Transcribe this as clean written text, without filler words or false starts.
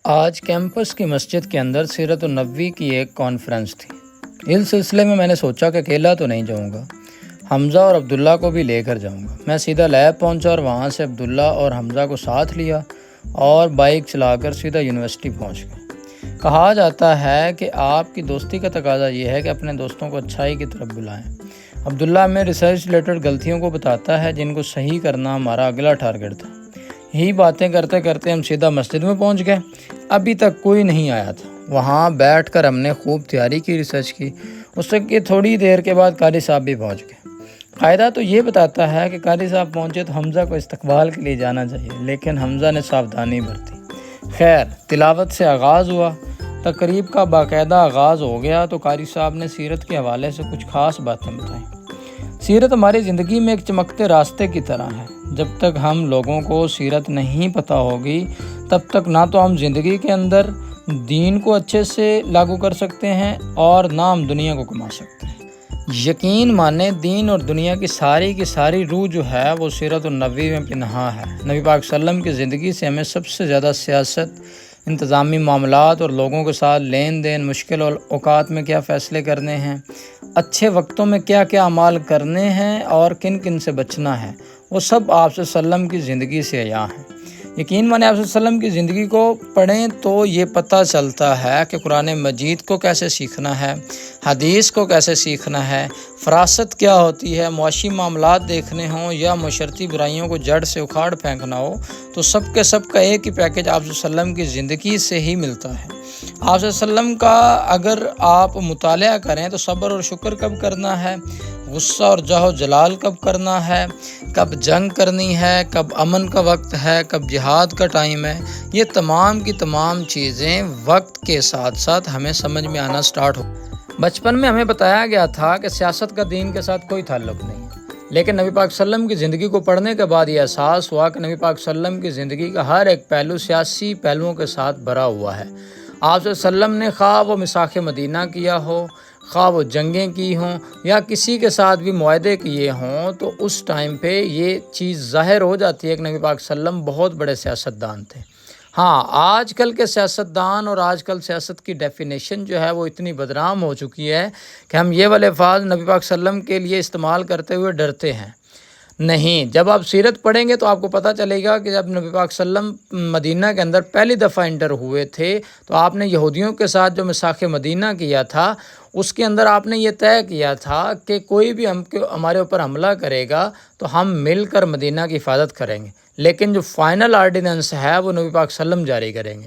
آج کیمپس کی مسجد کے اندر سیرت النبوی کی ایک کانفرنس تھی۔ اس سلسلے میں نے سوچا کہ اکیلا تو نہیں جاؤں گا، حمزہ اور عبداللہ کو بھی لے کر جاؤں گا۔ میں سیدھا لیب پہنچا اور وہاں سے عبداللہ اور حمزہ کو ساتھ لیا اور بائک چلا کر سیدھا یونیورسٹی پہنچ گیا۔ کہا جاتا ہے کہ آپ کی دوستی کا تقاضا یہ ہے کہ اپنے دوستوں کو اچھائی کی طرف بلائیں۔ عبداللہ ہمیں ریسرچ ریلیٹڈ غلطیوں کو بتاتا ہے جن کو صحیح کرنا ہمارا اگلا ٹارگٹ تھا۔ یہی باتیں کرتے کرتے ہم سیدھا مسجد میں پہنچ گئے۔ ابھی تک کوئی نہیں آیا تھا۔ وہاں بیٹھ کر ہم نے خوب تیاری کی، ریسرچ کی۔ اس کے تھوڑی دیر کے بعد قاری صاحب بھی پہنچ گئے۔ قاعدہ تو یہ بتاتا ہے کہ قاری صاحب پہنچے تو حمزہ کو استقبال کے لیے جانا چاہیے، لیکن حمزہ نے ساودھانی برتی۔ خیر، تلاوت سے آغاز ہوا۔ تقریب کا باقاعدہ آغاز ہو گیا تو قاری صاحب نے سیرت کے حوالے سے کچھ خاص باتیں بتائیں۔ سیرت ہماری زندگی میں ایک چمکتے راستے کی طرح ہے۔ جب تک ہم لوگوں کو سیرت نہیں پتہ ہوگی تب تک نہ تو ہم زندگی کے اندر دین کو اچھے سے لاگو کر سکتے ہیں اور نہ ہم دنیا کو کما سکتے ہیں۔ یقین مانیں، دین اور دنیا کی ساری روح جو ہے وہ سیرت النبوی میں پنہاں ہے۔ نبی پاک صلی اللہ علیہ وسلم کی زندگی سے ہمیں سب سے زیادہ سیاست، انتظامی معاملات اور لوگوں کے ساتھ لین دین، مشکل اوقات میں کیا فیصلے کرنے ہیں، اچھے وقتوں میں کیا کیا اعمال کرنے ہیں اور کن کن سے بچنا ہے، وہ سب آپ صلی اللہ علیہ وسلم کی زندگی سے عیاں ہیں۔ یقین مانیں، آپ صلی اللہ علیہ وسلم کی زندگی کو پڑھیں تو یہ پتہ چلتا ہے کہ قرآن مجید کو کیسے سیکھنا ہے، حدیث کو کیسے سیکھنا ہے، فراست کیا ہوتی ہے۔ معاشی معاملات دیکھنے ہوں یا معاشرتی برائیوں کو جڑ سے اکھاڑ پھینکنا ہو تو سب کا ایک ہی پیکج آپ صلی اللہ علیہ وسلم کی زندگی سے ہی ملتا ہے۔ آپ صلی اللہ علیہ وسلم کا اگر آپ مطالعہ کریں تو صبر اور شکر کب کرنا ہے، غصہ اور جاہ و جلال کب کرنا ہے، کب جنگ کرنی ہے، کب امن کا وقت ہے، کب جہاد کا ٹائم ہے، یہ تمام کی تمام چیزیں وقت کے ساتھ ساتھ ہمیں سمجھ میں آنا سٹارٹ ہو۔ بچپن میں ہمیں بتایا گیا تھا کہ سیاست کا دین کے ساتھ کوئی تعلق نہیں ہے، لیکن نبی پاک صلی اللہ علیہ وسلم کی زندگی کو پڑھنے کے بعد یہ احساس ہوا کہ نبی پاک صلی اللہ علیہ وسلم کی زندگی کا ہر ایک پہلو سیاسی پہلوؤں کے ساتھ بھرا ہوا ہے۔ آپ صلی اللہ علیہ وسلم نے خواہ وہ میثاق مدینہ کیا ہو، خواہ وہ جنگیں کی ہوں یا کسی کے ساتھ بھی معاہدے کیے ہوں، تو اس ٹائم پہ یہ چیز ظاہر ہو جاتی ہے کہ نبی پاک صلی اللہ علیہ وسلم بہت بڑے سیاستدان تھے۔ ہاں، آج کل کے سیاستدان اور آج کل سیاست کی ڈیفینیشن جو ہے وہ اتنی بدنام ہو چکی ہے کہ ہم یہ والے الفاظ نبی پاک صلی اللہ علیہ وسلم کے لیے استعمال کرتے ہوئے ڈرتے ہیں۔ نہیں، جب آپ سیرت پڑھیں گے تو آپ کو پتہ چلے گا کہ جب نبی پاک صلی اللہ علیہ وسلم مدینہ کے اندر پہلی دفعہ انٹر ہوئے تھے تو آپ نے یہودیوں کے ساتھ جو میثاق مدینہ کیا تھا اس کے اندر آپ نے یہ طے کیا تھا کہ کوئی بھی ہمارے اوپر حملہ کرے گا تو ہم مل کر مدینہ کی حفاظت کریں گے، لیکن جو فائنل آرڈیننس ہے وہ نبی پاک صلی اللہ علیہ وسلم جاری کریں گے۔